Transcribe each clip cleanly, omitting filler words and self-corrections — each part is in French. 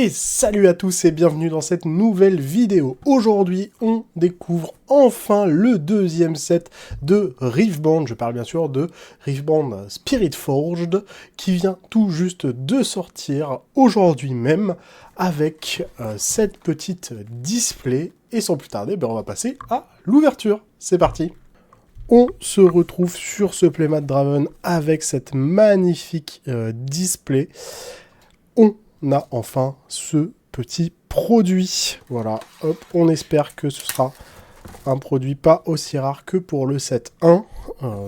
Et salut à tous et bienvenue dans cette nouvelle vidéo. Aujourd'hui, on découvre enfin le deuxième set de Riftbound. Je parle bien sûr de Riftbound Spirit Forged, qui vient tout juste de sortir aujourd'hui même avec cette petite display. Et sans plus tarder, on va passer à l'ouverture. C'est parti! On se retrouve sur ce playmat Draven avec cette magnifique display. On a enfin ce petit produit. Voilà, hop, on espère que ce sera un produit pas aussi rare que pour le set 1.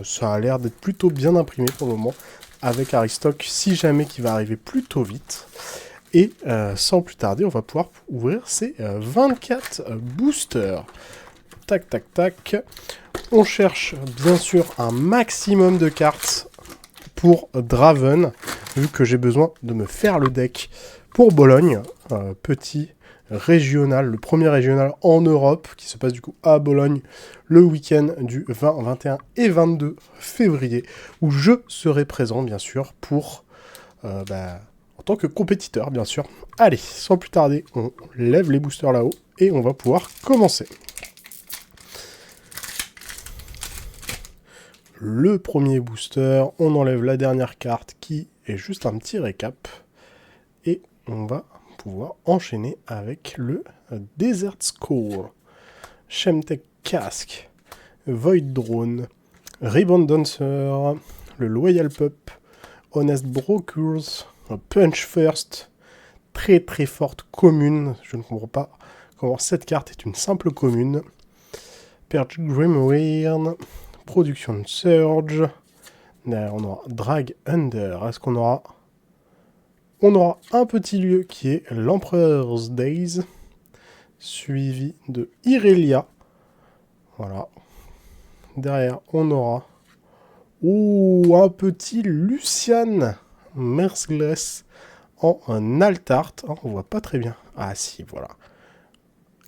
Ça a l'air d'être plutôt bien imprimé pour le moment, avec Aristock, si jamais qui va arriver plutôt vite. Et sans plus tarder, on va pouvoir ouvrir ces 24 boosters. Tac, tac, tac. On cherche bien sûr un maximum de cartes pour Draven, vu que j'ai besoin de me faire le deck pour Bologne, petit régional, le premier régional en Europe, qui se passe du coup à Bologne, le week-end du 20, 21 et 22 février, où je serai présent bien sûr pour, en tant que compétiteur bien sûr. Allez, sans plus tarder, on lève les boosters là-haut, et on va pouvoir commencer. Le premier booster, on enlève la dernière carte qui est juste un petit récap. Et on va pouvoir enchaîner avec le Desert Score, Shemtek Casque, Void Drone, Ribbon Dancer, le Loyal Pup, Honest Brokers, Punch First, très très forte commune. Je ne comprends pas comment cette carte est une simple commune. Perch Grimwyrn, Production Surge. Derrière, on aura Drag Under. Est-ce qu'on aura... On aura un petit lieu qui est l'Emperor's Days, suivi de Irelia. Voilà. Derrière, on aura un petit Lucian Merciless en Altart. On voit pas très bien. Ah si, voilà.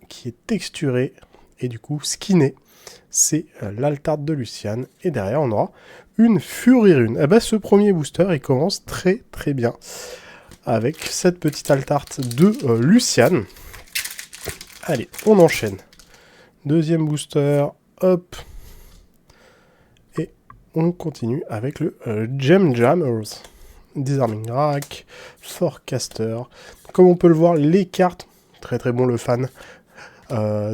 Qui est texturé et du coup skinné. C'est l'Altart de Lucian. Et derrière, on aura une Fury Rune. Et ce premier booster, il commence très très bien. Avec cette petite Altart de Lucian. Allez, on enchaîne. Deuxième booster, hop. Et on continue avec le Gem Jammers. Disarming Rack, Forecaster. Comme on peut le voir, les cartes, très très bon le fan,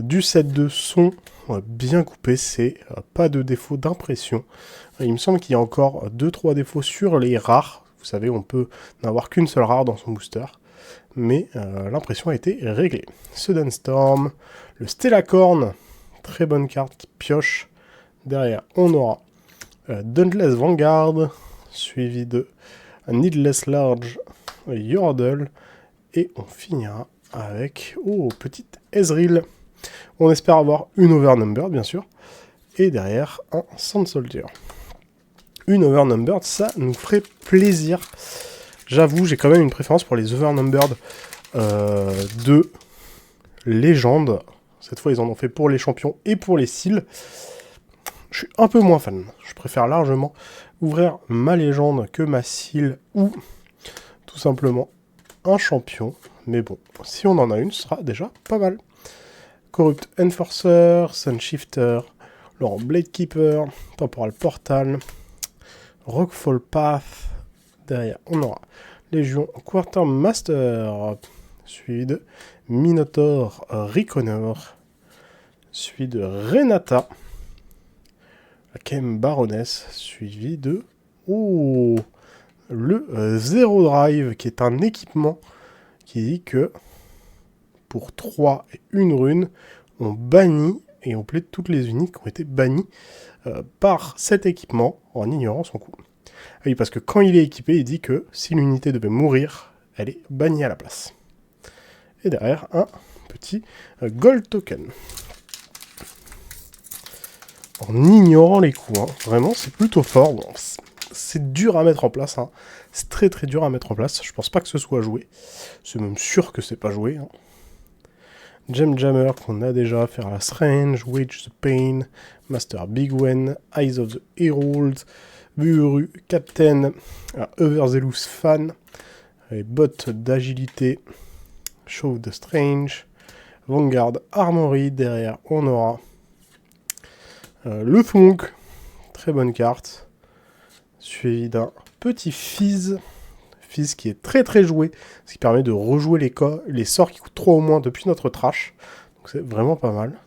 du set 2 sont bien coupées. C'est pas de défaut d'impression. Il me semble qu'il y a encore 2-3 défauts sur les rares. Vous savez, on peut n'avoir qu'une seule rare dans son booster. Mais l'impression a été réglée. Sudden Storm, le Stellacorn, très bonne carte qui pioche. Derrière, on aura Dauntless Vanguard, suivi de Needless Large Yordle. Et on finira avec, petite Ezreal. On espère avoir une Overnumbered, bien sûr. Et derrière, un Sand Soldier. Une Overnumbered, ça nous ferait plaisir. J'avoue, j'ai quand même une préférence pour les Overnumbered de légende. Cette fois, ils en ont fait pour les champions et pour les seals. Je suis un peu moins fan. Je préfère largement ouvrir ma légende que ma seal ou tout simplement un champion. Mais bon, si on en a une, ce sera déjà pas mal. Corrupt Enforcer, Sunshifter, Laurent Bladekeeper, Temporal Portal, Rockfall Path. Derrière, on aura Légion Quartermaster, suivi de Minotaur Reconner, suivi de Renata, Kem Baroness, suivi de le Zero Drive, qui est un équipement qui dit que pour 3 et 1 rune, on bannit et on plaide toutes les unités qui ont été bannies par cet équipement en ignorant son coût. Oui, parce que quand il est équipé, il dit que si l'unité devait mourir, elle est bannie à la place. Et derrière, un petit Gold Token. En ignorant les coûts, vraiment, c'est plutôt fort. Bon, c'est dur à mettre en place. C'est très très dur à mettre en place. Je pense pas que ce soit joué. C'est même sûr que c'est pas joué. Gem Jammer qu'on a déjà, Fearless Range, Wage the Pain, Master Bigwen, Eyes of the Herald, Buuru, Captain, Overzealous Fan, les bots d'agilité, Show the Strange, Vanguard Armory, derrière on aura le Thunk, très bonne carte, suivi d'un petit Fizz qui est très très joué, ce qui permet de rejouer les sorts qui coûtent 3 ou moins depuis notre trash, donc c'est vraiment pas mal.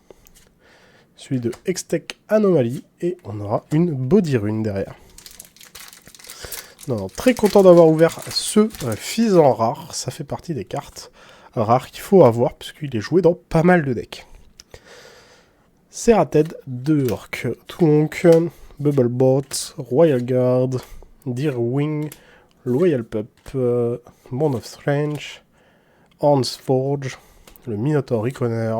Suivi de Hextech Anomaly, et on aura une Body Rune derrière. Non, très content d'avoir ouvert ce Fizz en rare, ça fait partie des cartes rares qu'il faut avoir, puisqu'il est joué dans pas mal de decks. Serrated, Durk, Thunk, Bubblebot, Royal Guard, Deerwing, Loyal Pup, Bond of Strange, Horns Forge, le Minotaur Reconer,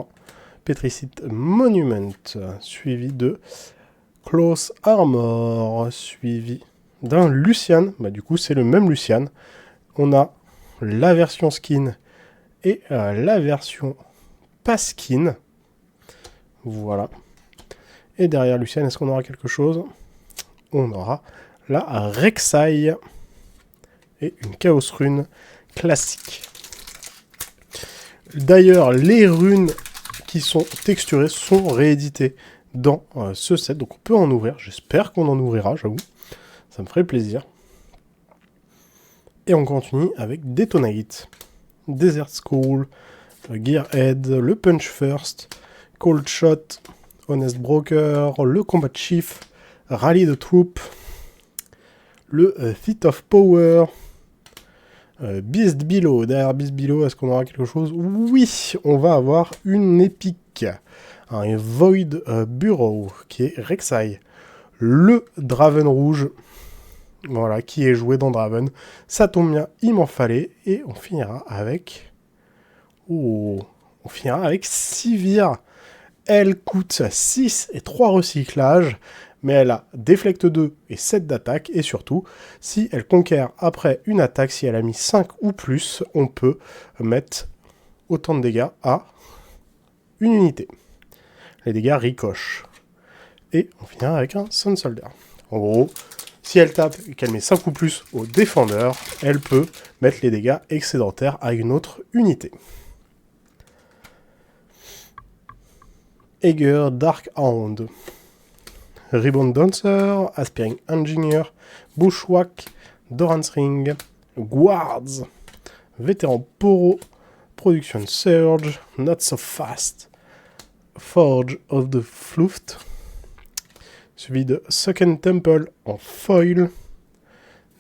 Petricite Monument, suivi de Close Armor, suivi d'un Lucian, bah du coup c'est le même Lucian. On a la version skin et la version pas skin. Voilà. Et derrière Lucian, est-ce qu'on aura quelque chose? On aura la Rek'Sai et une Chaos Rune classique. D'ailleurs, les runes qui sont texturées sont rééditées dans ce set, donc on peut en ouvrir. J'espère qu'on en ouvrira, j'avoue. Ça me ferait plaisir. Et on continue avec Detonite, Desert School, Gearhead, le Punch First, Cold Shot, Honest Broker, le Combat Chief, Rally the Troop, le Feat of Power, Beast Below. Derrière Beast Below, est-ce qu'on aura quelque chose? Oui, on va avoir une épique, un Void Bureau qui est Rek'Sai, le Draven rouge. Voilà, qui est joué dans Draven. Ça tombe bien, il m'en fallait. Et on finira avec... Oh, on finira avec Sivir. Elle coûte 6 et 3 recyclages, mais elle a Déflecte 2 et 7 d'attaque. Et surtout, si elle conquiert après une attaque, si elle a mis 5 ou plus, on peut mettre autant de dégâts à une unité. Les dégâts ricochent. Et on finira avec un Sun Soldier. En gros... Si elle tape et qu'elle met 5 ou plus au défendeur, elle peut mettre les dégâts excédentaires à une autre unité. Aegir Dark Hound, Ribbon Dancer, Aspiring Engineer, Bushwhack, Doran's Ring, Guards, Vétéran Poro, Production Surge, Not So Fast, Forge of the Fluft, suivi de Second Temple en foil.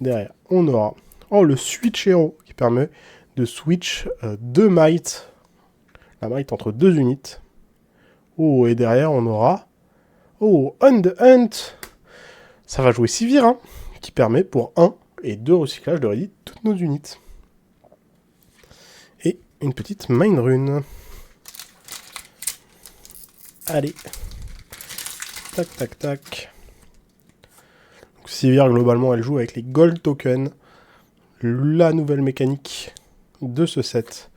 Derrière, on aura le Switch Hero qui permet de switch 2 might, la might entre 2 unités. Oh, et derrière, on aura On the Hunt. Ça va jouer Sivir, hein, qui permet pour 1 et 2 recyclages de ready toutes nos unités. Et une petite Mind Rune. Allez. Tac, tac, tac. Donc, Sivir, globalement, elle joue avec les Gold Tokens. La nouvelle mécanique de ce set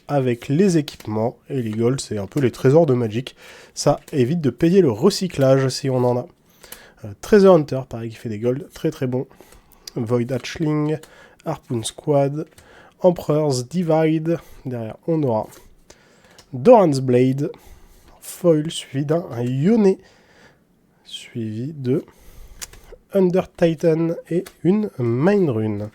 avec les équipements. Et les Gold, c'est un peu les trésors de Magic. Ça évite de payer le recyclage si on en a. Treasure Hunter, pareil, qui fait des Gold. Très très bon. Void Hatchling, Harpoon Squad, Emperor's Divide. Derrière, on aura Doran's Blade. Foil, suivi d'un Yone. Suivi de Under Titan et une Mind Rune.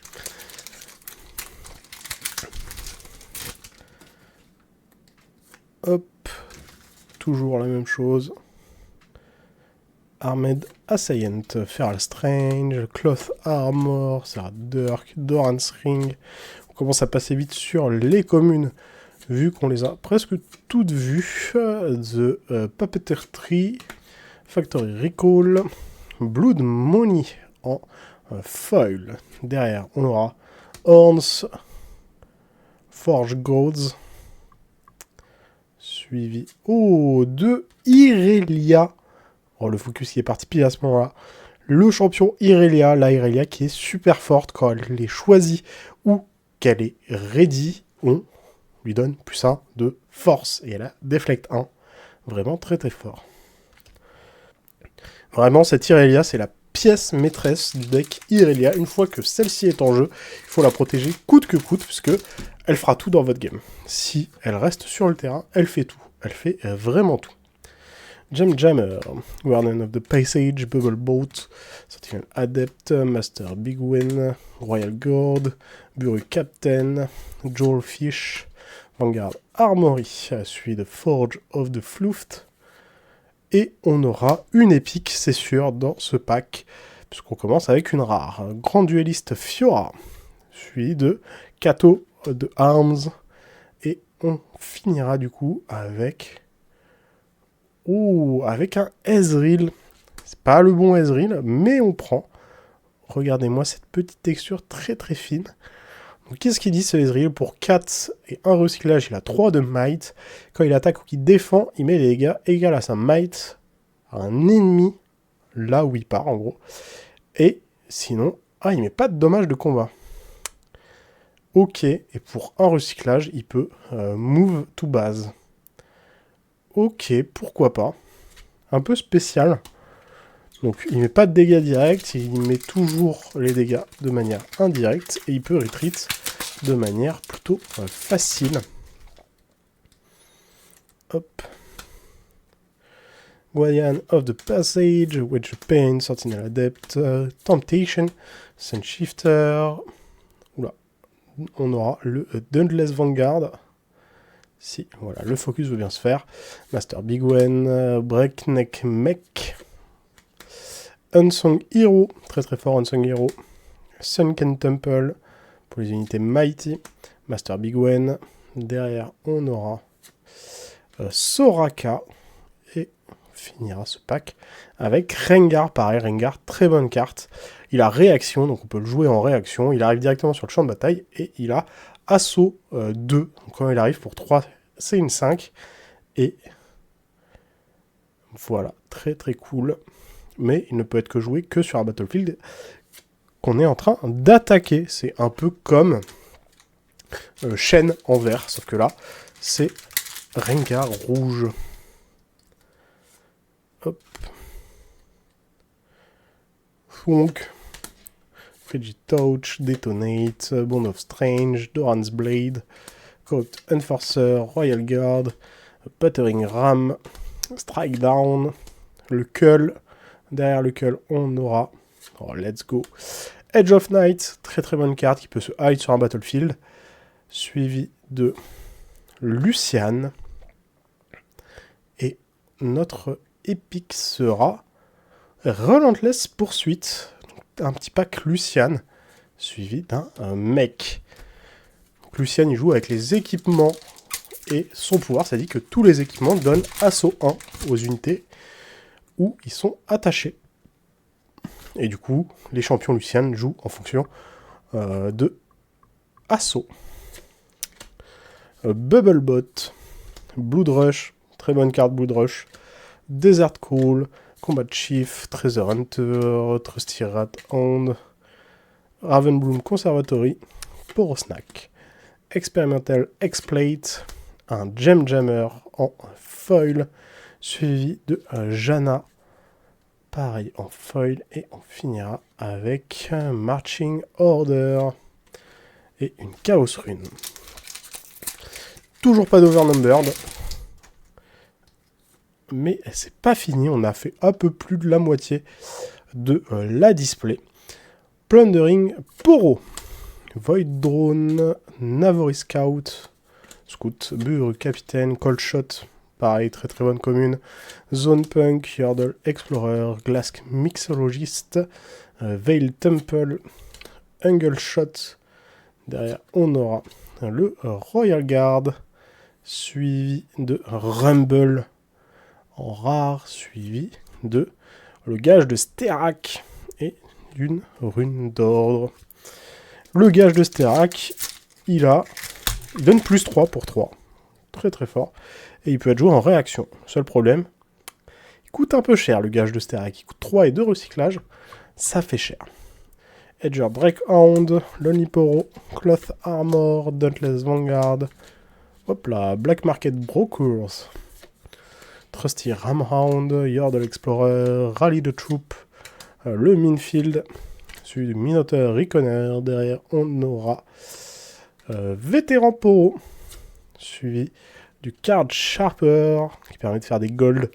Hop, toujours la même chose. Armed Assailant, Feral Strange, Cloth Armor, Serrated Durk, Doran's Ring. On commence à passer vite sur les communes, vu qu'on les a presque toutes vues. The Puppeteer Tree, Factory Recall, Blood Money en foil. Derrière, on aura Horns, Forge Gods, suivi de Irelia. Oh, le focus qui est parti pile à ce moment-là. Le champion Irelia, la Irelia qui est super forte quand elle est choisie ou qu'elle est ready, on lui donne plus 1 de force. Et elle a Deflect 1. Vraiment très très fort. Vraiment, cette Irelia, c'est la pièce maîtresse du deck Irelia. Une fois que celle-ci est en jeu, il faut la protéger coûte que coûte, puisque elle fera tout dans votre game. Si elle reste sur le terrain, elle fait tout. Elle fait vraiment tout. Gem Jammer, Guardian of the Passage, Bubble Boat, Sentinel Adept, Master Bigwen, Royal Guard, Buru Captain, Joel Fish, Vanguard Armory, suivi de Forge of the Fluft. Et on aura une épique, c'est sûr, dans ce pack, puisqu'on commence avec une rare. Grand Dueliste Fiora, suivi de Kato de Arms. Et on finira du coup avec... avec un Ezreal. C'est pas le bon Ezreal, mais on prend. Regardez-moi cette petite texture très très fine. Qu'est-ce qu'il dit ce Ezreal? Pour 4 et 1 recyclage, il a 3 de might. Quand il attaque ou qu'il défend, il met les dégâts égaux à sa might à un ennemi, là où il part en gros. Et sinon, il met pas de dommages de combat. Ok, et pour 1 recyclage, il peut move to base. Ok, pourquoi pas. Un peu spécial. Donc il met pas de dégâts directs, il met toujours les dégâts de manière indirecte, et il peut retreat de manière plutôt facile. Hop. Guardian of the Passage, Wedge of Pain, Sentinel Adept, Temptation, Sunshifter. Oula. On aura le Dauntless Vanguard. Si, voilà, le focus veut bien se faire. Master Bigwen, Breakneck Mech. Unsung Hero, très très fort Unsung Hero. Sunken Temple pour les unités Mighty. Master Bigwen. Derrière, on aura Soraka. Et on finira ce pack avec Rengar. Pareil, Rengar, très bonne carte. Il a réaction, donc on peut le jouer en réaction. Il arrive directement sur le champ de bataille et il a assaut 2. Donc quand il arrive pour 3, c'est une 5. Et voilà, très très cool. Mais il ne peut être que joué que sur un battlefield qu'on est en train d'attaquer. C'est un peu comme Shen en vert, sauf que là, c'est Rengar rouge. Hop. Funk, Frigid-Touch, Detonate, Bond of Strange, Doran's Blade, Coat Enforcer, Royal Guard, Battering Ram, Strike Down, le Cull. Derrière le Cull, on aura, let's go, Edge of Night, très très bonne carte qui peut se hide sur un battlefield, suivi de Lucian. Et notre épique sera Relentless Poursuite, un petit pack Lucian, suivi d'un mec. Donc, Lucian, il joue avec les équipements et son pouvoir, ça dit que tous les équipements donnent assaut 1 aux unités où ils sont attachés. Et du coup, les champions Lucian jouent en fonction de assaut. Bubblebot, Blood Rush, très bonne carte Blood Rush, Desert Call, Combat Chief, Treasure Hunter, Trusty Rat Hound, Ravenbloom Conservatory, Porosnack, Experimental X-Plate, un Gem Jammer en foil, suivi de Janna, pareil en foil, et on finira avec Marching Order et une Chaos Rune. Toujours pas d'Overnumbered, mais c'est pas fini, on a fait un peu plus de la moitié de la display. Plundering Poro, Void Drone, Navori Scout, Buru Capitaine, Cold Shot, pareil, très très bonne commune, Zone Punk, Yordle Explorer, Glask Mixologist, Veil Temple, Angle Shot. Derrière, on aura le Royal Guard, suivi de Rumble en rare, suivi de le gage de Sterak et d'une rune d'ordre. Le gage de Sterak, il donne plus 3 pour 3. Très très fort. Et il peut être joué en réaction. Seul problème, il coûte un peu cher le gage de Sterak. Il coûte 3 et 2 recyclages. Ça fait cher. Edger Breakhound, Lonely Poro, Cloth Armor, Dauntless Vanguard. Hop là, Black Market Brokers. Trusty Ramhound, Yordle Explorer, Rally the Troop, le Minfield, celui du Minotaur Reconner. Derrière, on aura Vétéran Poro, suivi du Card Sharper, qui permet de faire des golds.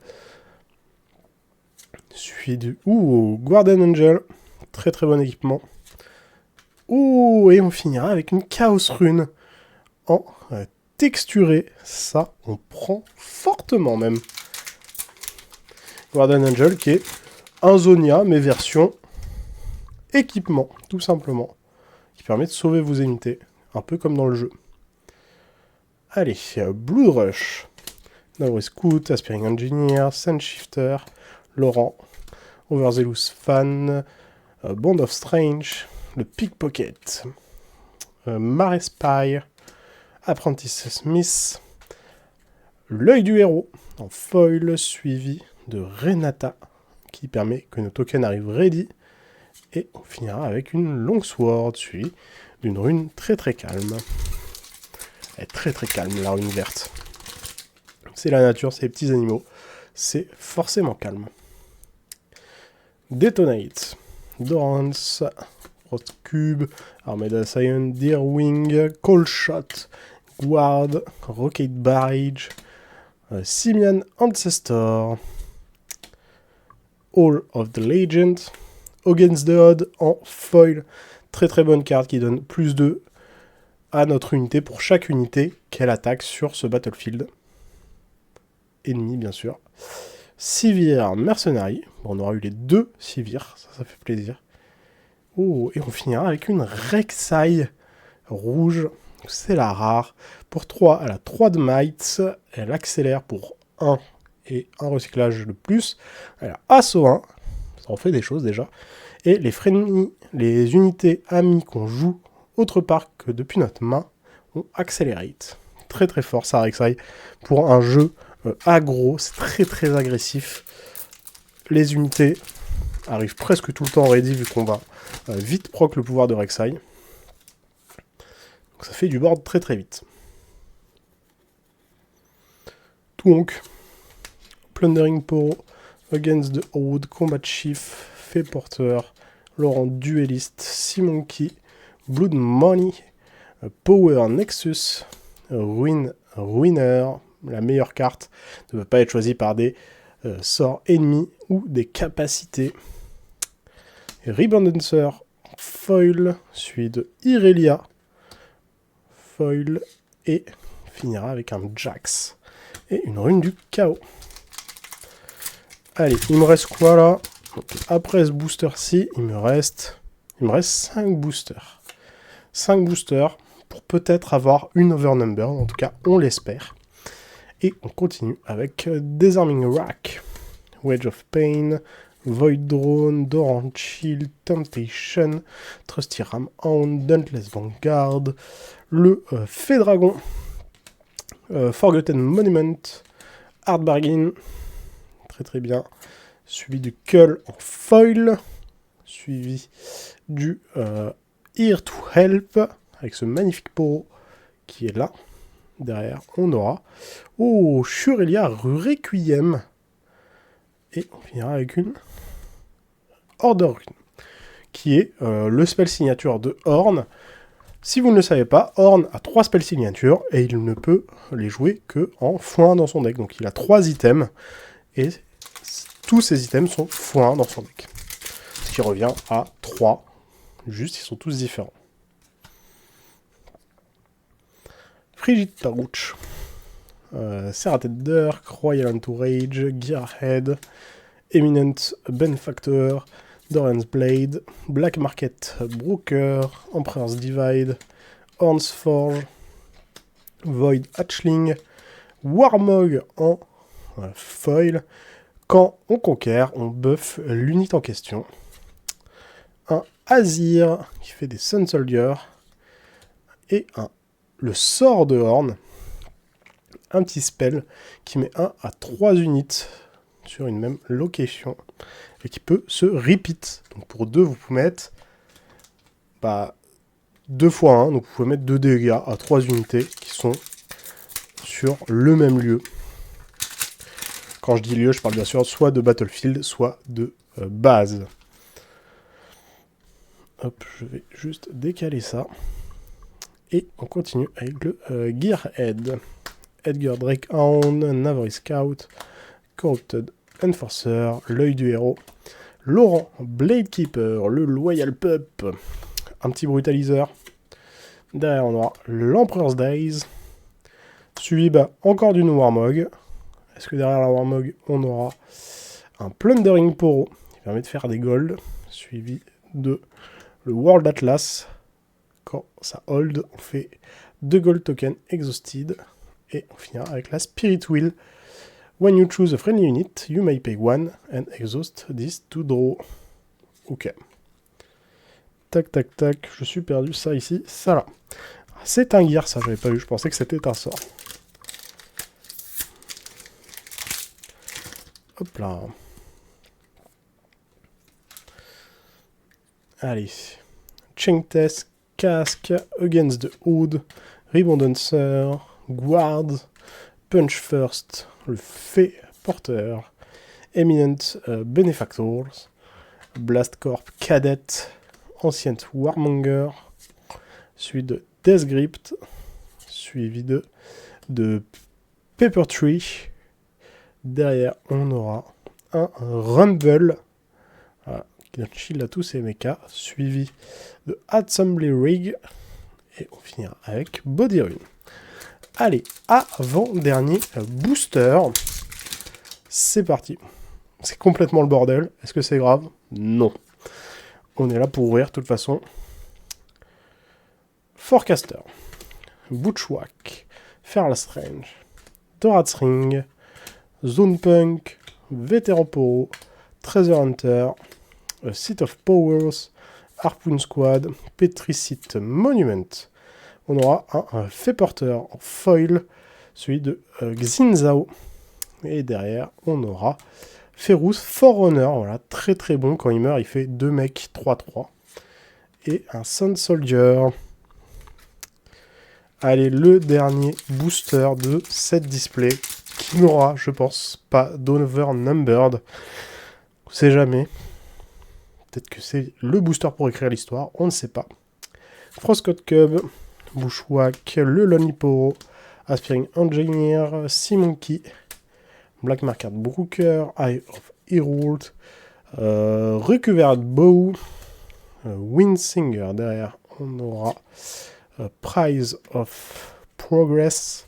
Suivi du Guardian Angel, très très bon équipement. Et on finira avec une Chaos Rune en texturé. Ça, on prend fortement même. Guardian Angel qui est un Zonia, mais version équipement, tout simplement. Qui permet de sauver vos unités, un peu comme dans le jeu. Allez, Blood Rush. Nowhere Scout, Aspiring Engineer, Shifter, Laurent, Overzealous Fan, Bond of Strange, le Pickpocket, Mare Spy, Apprentice Smith, l'œil du héros en foil suivi de Renata qui permet que nos tokens arrivent ready, et on finira avec une Longsword suivie d'une rune très très calme. Elle est très très calme la rune verte. C'est la nature, c'est les petits animaux, c'est forcément calme. Detonate, Dorance, Frost Cube, Armada Scion, Deerwing, Cold Shot, Guard, Rocket Barrage, Simian Ancestor, All of the Legend, Against the Odd en foil. Très très bonne carte qui donne plus 2 à notre unité pour chaque unité qu'elle attaque sur ce battlefield. Ennemi bien sûr. Sivir Mercenary. Bon, on aura eu les 2 Sivir, ça fait plaisir. Et on finira avec une Rek'Sai rouge. C'est la rare. Pour 3, elle a 3 de might. Elle accélère pour 1 et un recyclage de plus. Elle a Assaut 1. Ça en fait des choses déjà. Et les unités amies qu'on joue autre part que depuis notre main ont Accelerate. Très très fort ça Rek'Sai. Pour un jeu aggro, c'est très très agressif. Les unités arrivent presque tout le temps ready vu qu'on va vite proc le pouvoir de Rek'Sai. Donc ça fait du board très très vite. Donc, Plundering Poro, Against the Old, Combat Chief, Fée Porteur, Laurent Dueliste, Sea-Monkey, Blood Money, Power Nexus, Ruiner, la meilleure carte ne peut pas être choisie par des sorts ennemis ou des capacités. Rebondancer, foil, suivi de Irelia, foil, et finira avec un Jax et une rune du chaos. Allez, il me reste quoi là? Donc, après ce booster-ci, il me reste 5 boosters. 5 boosters pour peut-être avoir une Overnumber, en tout cas on l'espère. Et on continue avec Desarming Rack, Wedge of Pain, Void Drone, Doran Shield, Temptation, Trusty Ram Hound, Dauntless Vanguard, le Fée Dragon, Forgotten Monument, Hard Bargain, très très bien, suivi du Cull en foil, suivi du Here to Help, avec ce magnifique Poro qui est là. Derrière, on aura Shurelia Requiem. Et on finira avec une Order Rune, qui est le spell signature de Ornn. Si vous ne le savez pas, Ornn a 3 spell signatures et il ne peut les jouer que en x1 dans son deck. Donc il a 3 items et tous ces items sont x1 dans son deck. Ce qui revient à 3. Juste, ils sont tous différents. Frigid Touch, Serrated Dirk, Royal Entourage, Gearhead, Eminent Benefactor, Doran's Blade, Black Market Broker, Emperor's Divide, Horn's Forge, Void Hatchling, Warmog en foil. Quand on conquiert, on buff l'unité en question. Un Azir qui fait des Sun Soldier et le sort de Ornn, un petit spell qui met 1 à 3 unités sur une même location et qui peut se repeat. Donc pour 2, vous pouvez mettre 2 fois 1, donc vous pouvez mettre 2 dégâts à 3 unités qui sont sur le même lieu. Quand je dis lieu, je parle bien sûr soit de battlefield, soit de base. Hop, je vais juste décaler ça. Et on continue avec le Gearhead. Edgar Drakehound, Navary Scout, Corrupted Enforcer, l'œil du héros, Laurent Bladekeeper, le Loyal Pup, un petit brutaliseur. Derrière on aura l'Emperor's Days, suivi encore d'une Warmog. Est-ce que derrière la Warmog on aura un Plundering Poro qui permet de faire des golds, suivi de le World Atlas. Quand ça hold, on fait 2 gold tokens exhausted. Et on finira avec la Spirit Wheel. When you choose a friendly unit, you may pay 1 and exhaust this to draw. Ok. Tac, tac, tac. Je suis perdu. Ça ici, ça là. C'est un gear, ça, j'avais pas vu. Je pensais que c'était un sort. Hop là. Allez. Chain Test, Casque, Against the Hood, Rebondancer, Guard, Punch First, le Fée Porteur, Eminent Benefactors, Blast Corp Cadet, Ancient Warmonger, suivi de Death Grip, suivi de Paper Tree. Derrière, on aura un Rumble, voilà, qui donne shield à tous ces mechas, suivi de Assembly Rig, et on finira avec Body Rune. Allez, avant-dernier booster. C'est parti. C'est complètement le bordel. Est-ce que c'est grave? Non. On est là pour ouvrir, de toute façon. Forecaster, Butchwhack, Fearless Range, Dorad's Ring, Zone Punk, Vétéran Poro, Treasure Hunter, Seat of Powers, Harpoon Squad, Petricite Monument. On aura un Fée Porteur en foil, celui de Xin-Zhao. Et derrière, on aura Ferrous Forerunner. Voilà, très très bon. Quand il meurt, il fait 2 mecs 3-3. Et un Sun Soldier. Allez, le dernier booster de cette display, qui n'aura, je pense, pas d'Over-Numbered. On ne sait jamais. Peut-être que c'est le booster pour écrire l'histoire, on ne sait pas. Frostcoat Cub, Bushwhack, le Lonely Poro, Aspiring Engineer, Sea Monkey, Black Market Brooker, Eye of Herald, Recovered Bow, Windsinger. Derrière, on aura Prize of Progress.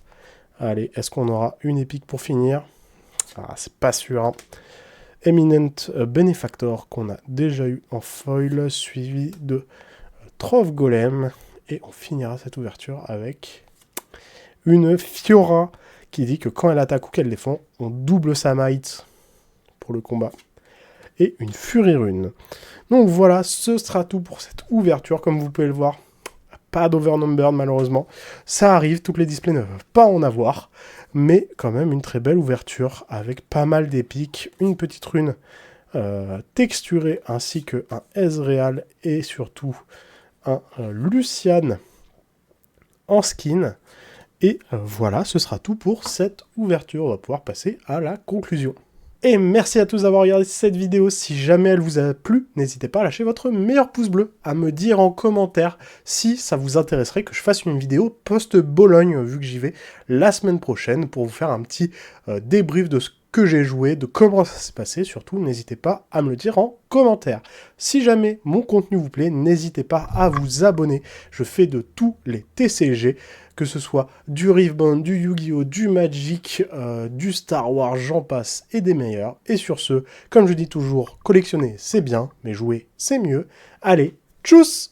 Allez, est-ce qu'on aura une épique pour finir? Ah, c'est pas sûr. Hein. Eminent Benefactor qu'on a déjà eu en foil, suivi de Trove Golem. Et on finira cette ouverture avec une Fiora qui dit que quand elle attaque ou qu'elle défend, on double sa might pour le combat. Et une Fury Rune. Donc voilà, ce sera tout pour cette ouverture. Comme vous pouvez le voir, pas d'Overnumbered malheureusement. Ça arrive, toutes les displays ne peuvent pas en avoir. Mais quand même une très belle ouverture avec pas mal d'épiques. Une petite rune texturée ainsi qu'un Ezreal et surtout un Lucian en skin. Et voilà, ce sera tout pour cette ouverture. On va pouvoir passer à la conclusion. Et merci à tous d'avoir regardé cette vidéo. Si jamais elle vous a plu, n'hésitez pas à lâcher votre meilleur pouce bleu, à me dire en commentaire si ça vous intéresserait que je fasse une vidéo post-Bologne, vu que j'y vais la semaine prochaine, pour vous faire un petit débrief de ce que j'ai joué, de comment ça s'est passé. Surtout, n'hésitez pas à me le dire en commentaire. Si jamais mon contenu vous plaît, n'hésitez pas à vous abonner. Je fais de tous les TCG, que ce soit du Riftbound, du Yu-Gi-Oh!, du Magic, du Star Wars, j'en passe, et des meilleurs. Et sur ce, comme je dis toujours, collectionner c'est bien, mais jouer c'est mieux. Allez, tchuss!